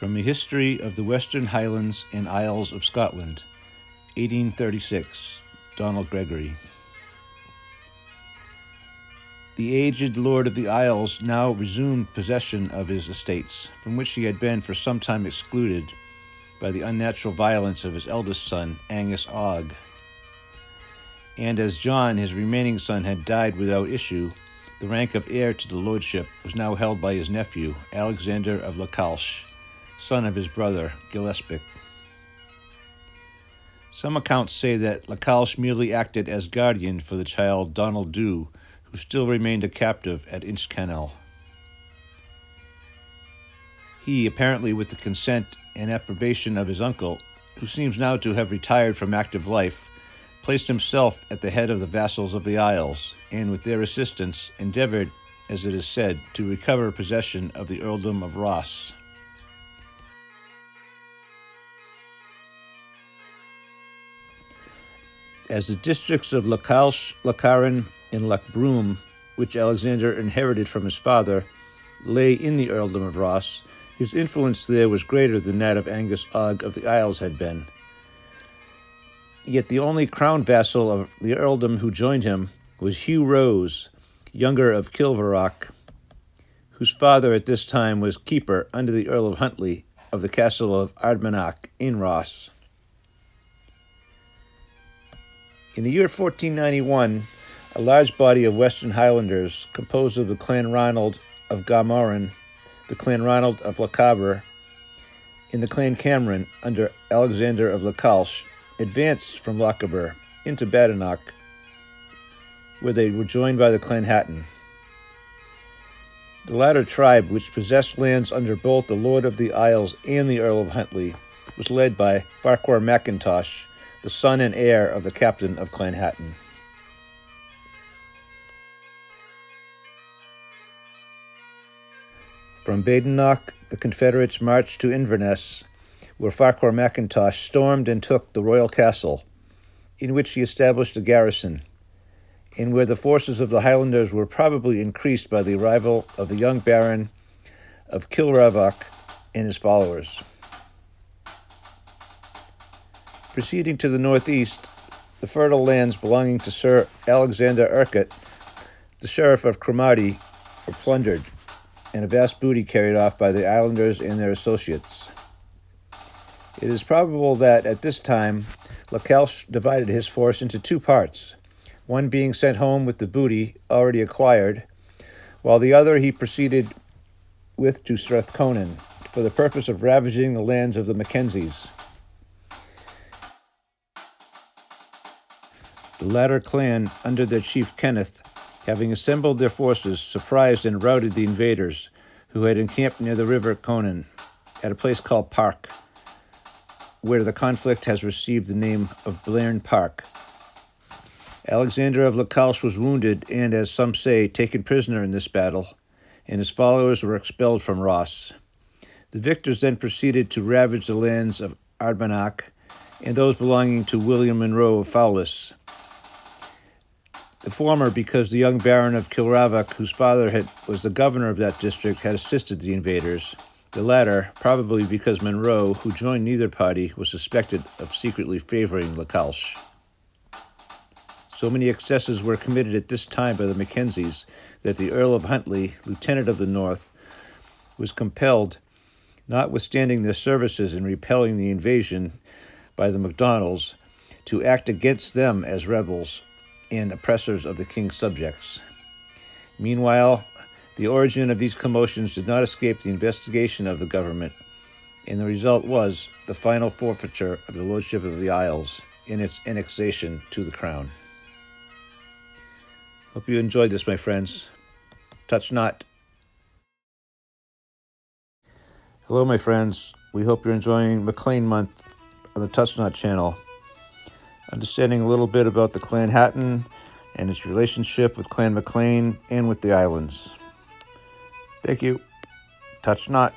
From a History of the Western Highlands and Isles of Scotland, 1836, Donald Gregory. The aged Lord of the Isles now resumed possession of his estates, from which he had been for some time excluded by the unnatural violence of his eldest son, Angus Og. And as John, his remaining son, had died without issue, the rank of heir to the lordship was now held by his nephew, Alexander of Lacalche, son of his brother, Gillespie. Some accounts say that Lacalche merely acted as guardian for the child Donald Dhu, who still remained a captive at Inchkennel. He, apparently with the consent and approbation of his uncle, who seems now to have retired from active life, placed himself at the head of the vassals of the Isles, and with their assistance endeavored, as it is said, to recover possession of the earldom of Ross. As the districts of Lacalche, Lacaran, and Lochbroom, which Alexander inherited from his father, lay in the earldom of Ross, his influence there was greater than that of Angus Og of the Isles had been. Yet the only crown vassal of the earldom who joined him was Hugh Rose, younger of Kilvarroch, whose father at this time was keeper under the Earl of Huntly of the castle of Ardmannach in Ross. In the year 1491, a large body of Western Highlanders, composed of the Clan Ronald of Gawmoran, the Clan Ronald of Lochaber, and the Clan Cameron under Alexander of Lacalche, advanced from Lochaber into Badenoch, where they were joined by the Clan Chattan. The latter tribe, which possessed lands under both the Lord of the Isles and the Earl of Huntly, was led by Farquhar MacIntosh, the son and heir of the captain of Clan Chattan. From Badenoch, the Confederates marched to Inverness, where Farquhar MacIntosh stormed and took the royal castle, in which he established a garrison, and where the forces of the Highlanders were probably increased by the arrival of the young Baron of Kilravach and his followers. Proceeding to the northeast, the fertile lands belonging to Sir Alexander Urquhart, the Sheriff of Cromarty, were plundered, and a vast booty carried off by the islanders and their associates. It is probable that, at this time, Lacalche divided his force into two parts, one being sent home with the booty already acquired, while the other he proceeded with to Strathconan for the purpose of ravaging the lands of the Mackenzies. The latter clan, under their chief Kenneth, having assembled their forces, surprised and routed the invaders, who had encamped near the river Conan, at a place called Park, where the conflict has received the name of Blairn Park. Alexander of Lacalche was wounded and, as some say, taken prisoner in this battle, and his followers were expelled from Ross. The victors then proceeded to ravage the lands of Ardmannach and those belonging to William Monroe of Fowlis. The former because the young Baron of Kilravach, whose father was the governor of that district, had assisted the invaders. The latter, probably because Monroe, who joined neither party, was suspected of secretly favoring Lacalche. So many excesses were committed at this time by the Mackenzies that the Earl of Huntly, Lieutenant of the North, was compelled, notwithstanding their services in repelling the invasion by the MacDonalds, to act against them as rebels and oppressors of the king's subjects. Meanwhile, the origin of these commotions did not escape the investigation of the government, and the result was the final forfeiture of the lordship of the Isles and its annexation to the crown. Hope you enjoyed this, my friends. Touch not. Hello, my friends. We hope you're enjoying MacLean Month on the Touch Not channel. Understanding a little bit about the Clan Chattan and its relationship with Clan MacLean and with the islands. Thank you. Touch not.